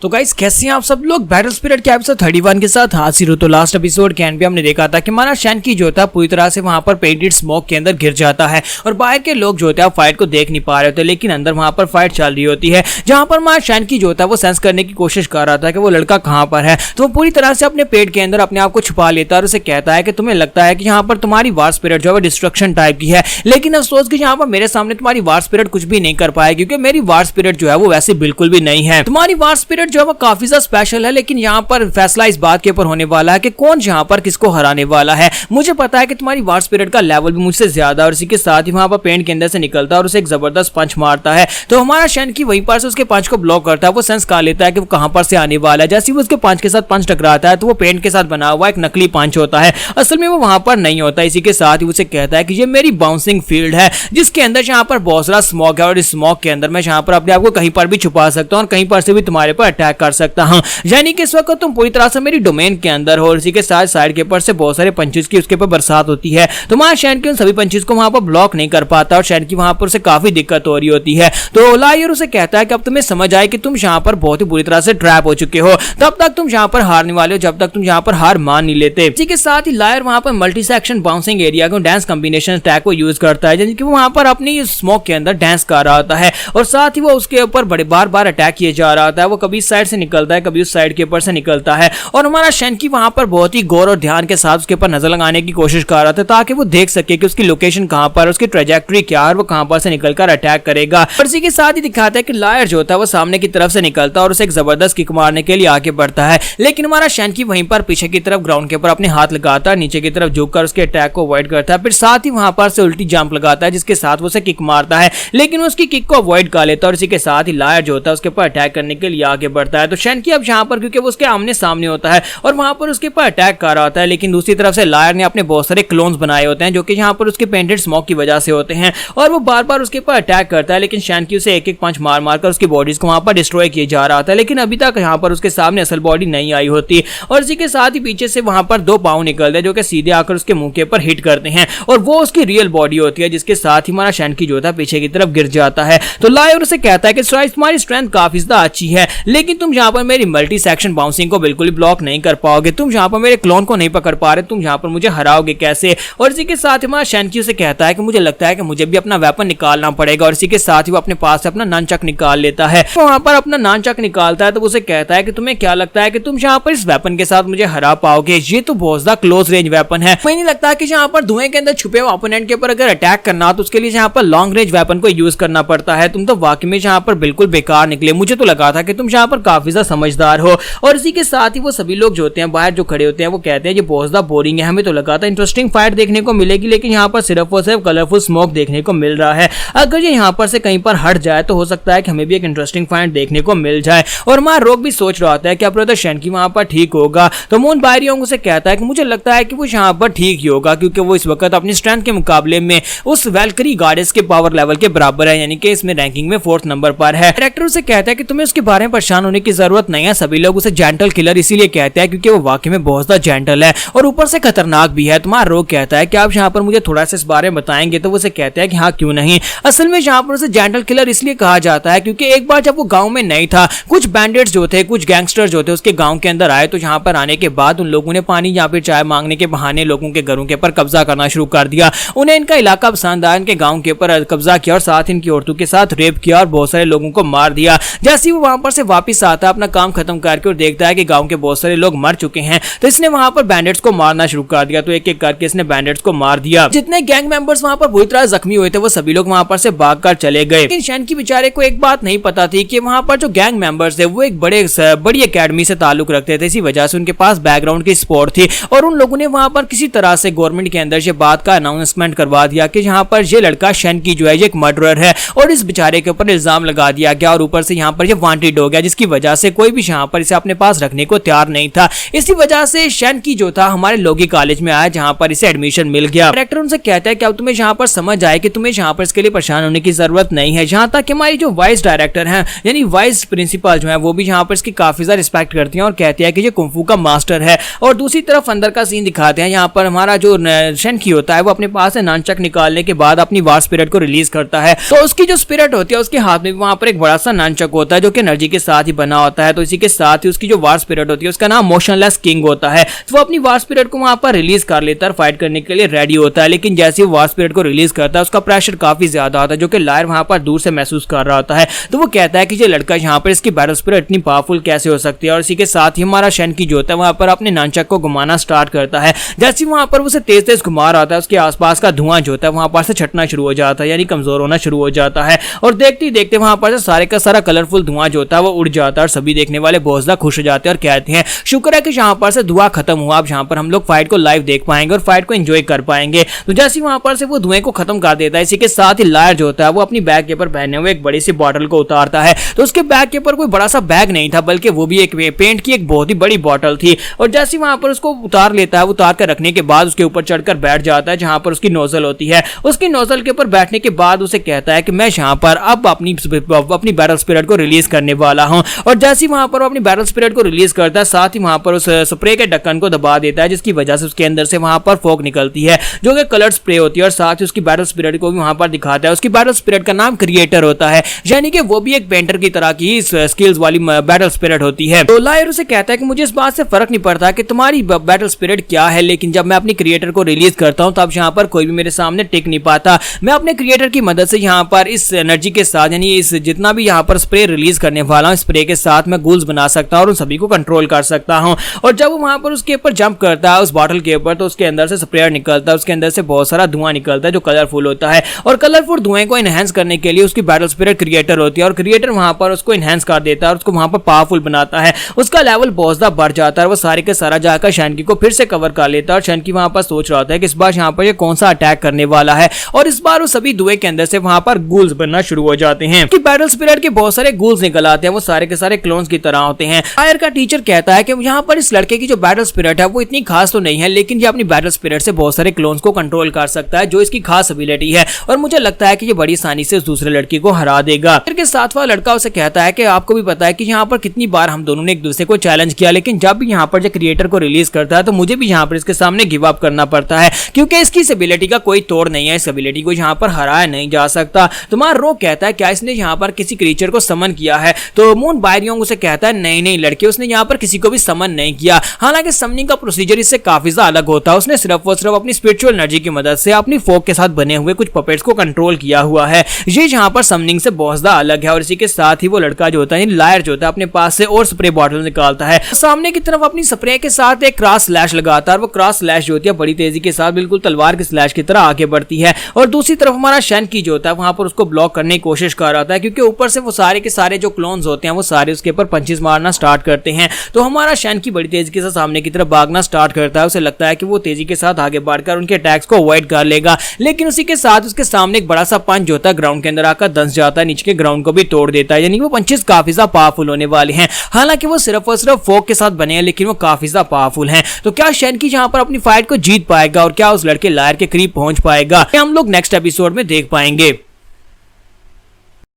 तो गाइस कैसे हैं आप सब लोग। बैटल स्पिरिट के एपिसोड 31 के साथ हाजिर हो। तो लास्ट एपिसोड के एंड पे हमने देखा था कि हमारा शैनकी जो था पूरी तरह से वहां पर पेंटेड स्मोक के अंदर गिर जाता है और बाहर के लोग जो होते हैं फाइट को देख नहीं पा रहे होते, लेकिन अंदर वहां पर फाइट चल रही होती है जहां पर हमारा शैनकी जो था वो सेंस करने की कोशिश कर रहा था कि वो लड़का कहां पर है। तो वो पूरी तरह से अपने पेट के अंदर अपने आप को छुपा लेता है और उसे कहता है कि तुम्हें लगता है कि यहाँ पर तुम्हारी वार स्पिरिट जो है डिस्ट्रक्शन टाइप की है, लेकिन अफसोस कि यहाँ पर मेरे सामने तुम्हारी वार स्पिरिट कुछ भी नहीं कर पाएगी क्योंकि मेरी वार स्पिरिट जो है वो वैसे बिल्कुल भी नहीं है। तुम्हारी वार स्पिरिट जो है वो काफी स्पेशल है, लेकिन यहाँ पर फैसला इस बात के ऊपर होने वाला है कि कौन यहाँ पर किसको हराने वाला है। मुझे पता है कि तुम्हारी वार स्पिरिट का लेवल भी मुझसे ज्यादा और इसी के साथ ही वहां पर पेंट के अंदर से निकलता है और उसे एक जबरदस्त पंच मारता है। तो हमारा शैनकी वहीं पर से उसके पंच को ब्लॉक करता है। वो सेंस कर लेता है कि वो कहां पर से आने वाला है। जैसे ही वो उसके पंच के साथ पंच टकराता है तो वो पेंट के साथ बना हुआ एक नकली पंच होता है, असल में वो वहां पर नहीं होता। इसी के साथ ही उसे कहता है कि ये मेरी बाउंसिंग फील्ड है जिसके अंदर यहाँ पर बहुत सारा स्मोक है और इस स्मोक के अंदर मैं यहाँ पर अपने आप को कहीं पर भी छुपा सकता हूँ और कहीं पर से भी तुम्हारे पर अटैक कर सकता हूँ। यानी कि इस वक्त तुम पूरी तरह से मेरी डोमेन के अंदर हो और इसी के साथ साइड के ऊपर से बहुत सारे पंचेस की उसके ऊपर बरसात होती है। तो वहां शैनकी उन सभी पंचेस को वहां पर ब्लॉक नहीं कर पाता और शैनकी वहां पर उसे काफी दिक्कत हो रही होती है। तो लायर उसे कहता है कि अब तुम्हें समझ आए कि तुम यहाँ पर बहुत ही बुरी तरह से ट्रैप हो चुके हो, तब तक तुम यहाँ पर हारने वाले हो जब तक तुम यहाँ पर हार मान नहीं लेते। इसी के साथ ही लायर वहां पर मल्टी सेक्शन बाउंसिंग एरिया को डांस कॉम्बिनेशन अटैक को यूज करता है, जिनकी वहां पर अपनी स्मोक के अंदर डांस कर रहा होता है और साथ ही वो उसके ऊपर बड़े बार बार अटैक किए जा रहा होता है। वो कभी इस साइड से निकलता है कभी उस साइड के ऊपर से निकलता है और हमारा शैनकी वहां पर बहुत ही गौर और ध्यान के साथ उसके ऊपर नजर लगाने की कोशिश कर रहा था ताकि वो देख सके कि उसकी लोकेशन कहां पर, उसकी ट्रेजेक्टरी क्या है और वो कहां पर से निकलकर अटैक करेगा। और इसी के साथ ही दिखाता है कि लायर जो होता है वो सामने की तरफ से निकलता है और उसे एक जबरदस्त किक मारने के लिए आगे बढ़ता है, लेकिन हमारा शैनकी वहीं पर पीछे की तरफ ग्राउंड के ऊपर अपने हाथ लगाता है, नीचे की तरफ झुककर उसके अटैक को अवॉइड करता है। फिर साथ ही वहां पर से उल्टी जंप लगाता है जिसके साथ वो उसे किक मारता है, लेकिन उसकी किक को अवॉइड कर लेता है और इसी के साथ ही लायर जो होता है उसके ऊपर अटैक करने के लिए आगे बढ़ता है। तो शैनकी अब यहाँ पर क्योंकि वो उसके आमने सामने होता है और वहां पर उसके ऊपर अटैक कर रहा होता है, लेकिन दूसरी तरफ से लायर ने अपने बहुत सारे क्लोन्स बनाए होते हैं जो कि यहाँ पर उसके पेंटेड स्मोक की वजह से होते हैं और वो बार बार उसके ऊपर अटैक करता है, लेकिन शैनकी उसे एक एक पंच मार मारकर उसकी बॉडीज को वहां पर डिस्ट्रॉय किए जा रहा था। लेकिन अभी तक यहाँ पर उसके सामने असल बॉडी नहीं आई होती और इसी के साथ ही पीछे से वहां पर दो पाँव निकलते हैं जो कि सीधे आकर उसके मुंह के ऊपर हिट करते हैं और वो उसकी रियल बॉडी होती है, जिसके साथ ही हमारा शैनकी जो था पीछे की तरफ गिर जाता है। तो लायर उसे कहता है कि तुम्हारी स्ट्रेंथ काफी ज्यादा अच्छी है, लेकिन तुम यहाँ पर मेरी मल्टी सेक्शन बाउंसिंग को बिल्कुल ब्लॉक नहीं कर पाओगे, तुम यहाँ पर मेरे क्लोन को नहीं पकड़ पा रहे, तुम यहाँ पर मुझे हराओगे कैसे। और इसी के साथ ही हमारा शैनकी उसे कहता है कि मुझे लगता है कि मुझे भी अपना वेपन निकालना पड़ेगा और इसी के साथ ही वो अपने पास से अपना ननचक निकाल लेता है। वहां पर अपना ननचक निकालता है तो उसे कहता है कि तुम्हें क्या लगता है कि तुम यहाँ पर इस वेपन के साथ मुझे हरा पाओगे, ये तो बहुत ज्यादा क्लोज रेंज वेपन है। मुझे नहीं लगता कि यहाँ पर धुएं के अंदर छुपे हुए ओपोनेंट के ऊपर अगर अटैक करना तो उसके लिए यहाँ पर लॉन्ग रेंज वेपन को यूज करना पड़ता है। तुम तो वाकई में यहाँ पर बिल्कुल बेकार निकले, मुझे तो लगा था कि तुम यहाँ पर काफी ज्यादा समझदार हो। और इसी के साथ ही वो सभी लोग जो होते हैं बाहर जो खड़े होते हैं वो कहते हैं ये बहुत ज्यादा बोरिंग है, हमें तो लगा था इंटरेस्टिंग फाइट देखने को मिलेगी, लेकिन यहाँ पर सिर्फ और सिर्फ कलरफुल स्मोक देखने को मिल रहा है। अगर ये यहाँ पर से कहीं पर हट जाए तो हो सकता है कि हमें भी एक इंटरेस्टिंग फाइट देखने को मिल जाए। और हमारा रोग भी सोच रहा होता है कि अब ब्रदर शैनकी वहां पर ठीक होगा। तो मून बायरियोंग उसे कहता है कि मुझे लगता है कि वो यहाँ पर ठीक ही होगा क्योंकि वो इस वक्त अपनी स्ट्रेंथ के मुकाबले में उस वैल्करी गॉडेस के पावर लेवल के बराबर है, यानी कि इसमें रैंकिंग में 4th नंबर पर है। डायरेक्टर उसे कहता है कि तुम्हें उसके बारे में परेशान होने की जरूरत नहीं है, सभी लोग उसे जेंटल किलर इसीलिए कहते हैं क्योंकि वो वाकई में बहुत ज्यादा जेंटल है और ऊपर से खतरनाक भी है। तुम्हारा रोग कहता है कि आप यहाँ पर मुझे थोड़ा सा इस बारे में बताएंगे, तो वो उसे कहते हैं कि हाँ क्यों नहीं। असल में यहाँ पर उसे जेंटल किलर इसलिए कहा जाता है क्योंकि एक बार जब वो गांव में नहीं था, कुछ बैंडिट्स जो थे, कुछ गैंगस्टर जो थे उसके गांव के अंदर आए। तो यहाँ पर आने के बाद उन लोगों ने पानी यहाँ पे चाय मांगने के बहाने लोगों के घरों के ऊपर कब्जा करना शुरू कर दिया। उन्हें इनका इलाका पसंद आया, इनके गांव के ऊपर कब्जा किया और साथ इनकी औरतों के साथ रेप किया और बहुत सारे लोगों को मार दिया। जैसे वो वहां पर से वापस आता है अपना काम खत्म करके और देखता है कि गांव के बहुत सारे लोग मर चुके हैं, तो इसने वहां पर बैंडिट्स को मारना शुरू कर दिया। तो एक एक करके इसने बैंडिट्स को मार दिया। जितने गैंग मेंबर्स वहां पर बुरी तरह जख्मी हुए थे वो सभी लोग वहां पर से भागकर चले गए। लेकिन शैनकी बेचारे को एक बात नहीं पता थी कि वहां पर जो गैंग मेंबर्स थे वो एक बड़ी एकेडमी से ताल्लुक रखते थे, इसी वजह से उनके पास बैकग्राउंड की सपोर्ट थी और उन लोगों ने वहां पर किसी तरह से गवर्नमेंट के अंदर ये बात का अनाउंसमेंट करवा दिया कि यहाँ पर ये लड़का शैनकी जो है ये एक मर्डरर है और इस बेचारे के ऊपर इल्जाम लगा दिया गया और ऊपर से यहाँ पर ये वांटेड हो गया, जिसकी वजह से कोई भी यहाँ पर इसे अपने पास रखने को तैयार नहीं था। इसी वजह से शैनकी जो था हमारे लोगी कॉलेज में आया जहाँ पर इसे एडमिशन मिल गया। डायरेक्टर उनसे कहता है कि अब तुम्हें यहाँ पर समझ आए कि तुम्हें यहाँ पर इसके लिए परेशान होने की जरूरत नहीं है। जहाँ तक हमारी जो वाइस डायरेक्टर है यानी वाइस प्रिंसिपल जो है वो भी यहाँ पर इसकी काफी ज्यादा रिस्पेक्ट करती है और कहती है कि ये कुंफू का मास्टर है। और दूसरी तरफ अंदर का सीन दिखाते हैं, यहाँ पर हमारा जो शैनकी होता है वो अपने पास से ननचक निकालने के बाद अपनी वार स्पिरिट को रिलीज करता है। तो उसकी जो स्पिरिट होती है उसके हाथ में वहां पर एक बड़ा सा ननचक होता है जो कि एनर्जी के साथ ही बना होता है। तो इसी के साथ ही उसकी जो वार स्पिरिट होती है उसका नाम मोशनलेस किंग होता है। तो वो अपनी वार स्पिरिट को वहां पर रिलीज कर लेता है, फाइट करने के लिए रेडी होता है। लेकिन जैसे वो वार स्पिरिट को रिलीज करता है उसका प्रेशर काफी ज्यादा होता है, जो कि लायर वहां पर दूर से महसूस कर रहा होता है। तो वो कहता है कि ये लड़का यहाँ पर इसकी बैटल स्पिरिट इतनी पावरफुल कैसे हो सकती है। और इसी के साथ ही हमारा शैनकी जो होता है वहां पर अपने ननचक को घुमाना स्टार्ट करता है। जैसे वहां पर उसे तेज तेज घुमा रहा होता है उसके आसपास का धुआं जो होता है वहां पर से छटना शुरू हो जाता है, यानी कमजोर होना शुरू हो जाता है। और देखते ही देखते वहां पर से सारे का सारा कलरफुल धुआं जो होता है वो उड़ जाता है और सभी देखने वाले बहुत ज्यादा खुश हो जाते हैं और कहते हैं शुक्र है कि यहाँ पर से धुआं खत्म हुआ, अब यहाँ पर हम लोग फाइट को लाइव देख पाएंगे और फाइट को एंजॉय कर पाएंगे। तो जैसे वहां पर से वो धुएं को खत्म कर देता है, इसी के साथ ही लायर जो होता है वो अपनी बैग के ऊपर पहने हुए एक बड़ी सी बॉटल को उतारता है। तो उसके बैग के ऊपर कोई बड़ा सा बैग नहीं था, बल्कि वो भी एक पेंट की एक बहुत ही बड़ी बॉटल थी। और जैसे वहां पर उसको उतार लेता है, उतार कर रखने के बाद उसके ऊपर चढ़कर बैठ जाता है जहां पर उसकी नोजल होती है। उसकी नोजल के ऊपर बैठने के बाद उसे कहता है कि मैं यहाँ पर अब अपनी बैटल स्पिरिट को रिलीज करने वाला हूं। और जैसे ही वहां पर अपनी बैटल स्पिरिट को रिलीज करता है, साथ ही वहां पर उस स्प्रे के ढक्कन को दबा देता है, जिसकी वजह से उसके अंदर से वहां पर फॉग निकलती है जो कि कलर्ड स्प्रे होती है। और साथ ही उसकी बैटल स्पिरिट को भी वहां पर दिखाता है। उसकी बैटल स्पिरिट का नाम क्रिएटर होता है, यानी कि वो भी एक पेंटर की तरह की स्किल्स वाली बैटल स्पिरिट होती है। तो लायर उसे कहता है कि मुझे इस बात से फर्क नहीं पड़ता कि तुम्हारी बैटल स्पिरिट क्या है, लेकिन जब मैं अपनी क्रिएटर को रिलीज करता हूं तब यहाँ पर कोई भी मेरे सामने टिक नहीं पाता। मैं अपने क्रिएटर की मदद से यहाँ पर इस एनर्जी के साथ, यानी इस जितना भी यहाँ पर स्प्रे रिलीज करने वाला हूं, स्प्रे के साथ मैं गूल्स बना सकता हूं और उन सभी को कंट्रोल कर सकता हूं। और जब वो वहां पर उसके ऊपर जंप करता है उस बॉटल के ऊपर, तो उसके अंदर से स्प्रे निकलता है, उसके अंदर से बहुत सारा धुआं निकलता है जो कलरफुल होता है। और कलरफुल धुएं को एनहांस करने के लिए उसकी बैटल स्पिरिट क्रिएटर होती है और क्रिएटर वहां पर उसको एनहांस कर देता है और उसको वहां पर पावरफुल बनाता है। उसका लेवल बहुत ज्यादा बढ़ जाता है। वो सारे के सारा जाकर शैनकी को फिर से कवर कर लेता है और शैनकी वहां पर सोच रहा होता है कि इस बार यहाँ पर ये कौन सा अटैक करने वाला है। और इस बार वो सभी धुएं के अंदर से वहां पर गूल्स बनना शुरू हो जाते हैं। बैटल स्पिरिट के बहुत सारे गूल्स निकल आते हैं, वो सारे के सारे क्लोन्स की तरह होते हैं। लायर का टीचर कहता है कि यहाँ पर इस लड़के की जो बैटल स्पिरिट है वो इतनी खास तो नहीं है, लेकिन ये अपनी बैटल स्पिरिट से बहुत सारे क्लोन्स को कंट्रोल कर सकता है, जो इसकी खास एबिलिटी है। और मुझे लगता है कि ये बड़ी आसानी से उस दूसरे लड़की को हरा देगा। फिर के साथ वाला लड़का उसे कहता है कि आपको भी पता है कि यहाँ पर कितनी बार हम दोनों ने एक दूसरे को चैलेंज किया, लेकिन जब भी यहाँ पर जो क्रिएटर को रिलीज करता है तो मुझे भी यहाँ पर इसके सामने गिव अप करना पड़ता है, क्योंकि इसकी इस एबिलिटी का कोई तोड़ नहीं है। इस एबिलिटी को यहाँ पर हराया नहीं जा सकता। तुम्हारा रो कहता है क्या इसने यहाँ पर किसी क्रिएचर को समन किया है? तो मून बायरियोंग उसे कहता है नहीं नहीं लड़के, उसने यहाँ पर किसी को भी समन नहीं किया। हालांकि समनिंग का प्रोसीजर इससे काफी ज्यादा अलग होता है। उसने सिर्फ और सिर्फ अपनी स्पिरिचुअल एनर्जी की मदद से अपनी फोक के साथ बने हुए कुछ पपेट्स को कंट्रोल किया हुआ है। ये यहाँ पर समनिंग से बहुत ज्यादा अलग है। और इसी के साथ ही वो लड़का जो होता है, लायर जो होता है, अपने पास से और स्प्रे बॉटल निकालता है, सामने की तरफ अपनी स्प्रे के साथ एक क्रॉस स्लैश लगाता है। वो क्रॉस स्लैश जो होती है बड़ी तेजी के साथ बिल्कुल तलवार की स्लैश की तरह आगे बढ़ती है। और दूसरी तरफ हमारा शैनकी जो होता है वहां पर उसको ब्लॉक करने की कोशिश कर रहा था, क्योंकि ऊपर से वो सारे के सारे जो क्लोन्स होते हैं वो सारे उसके ऊपर पंचेस मारना स्टार्ट करते हैं। तो हमारा शैनकी बड़ी तेजी के साथ सामने की तरफ भागना स्टार्ट करता है। उसे लगता है कि वो तेजी के साथ आगे बढ़कर उनके अटैक्स को अवॉइड कर लेगा, लेकिन उसी के साथ उसके सामने एक बड़ा सा पंच जो होता है ग्राउंड के अंदर आकर धंस जाता है, नीचे के ग्राउंड को भी तोड़ देता है। यानी वो पंचेस काफी ज्यादा पावरफुल होने वाले हैं। हालांकि वो सिर्फ और सिर्फ फोक के साथ बने हैं, लेकिन वो काफी ज्यादा पावरफुल हैं। तो क्या शैनकी यहाँ पर अपनी फाइट को जीत पाएगा और क्या उस लड़के लायर के करीब पहुंच पाएगा? हम लोग नेक्स्ट एपिसोड में देख पाएंगे।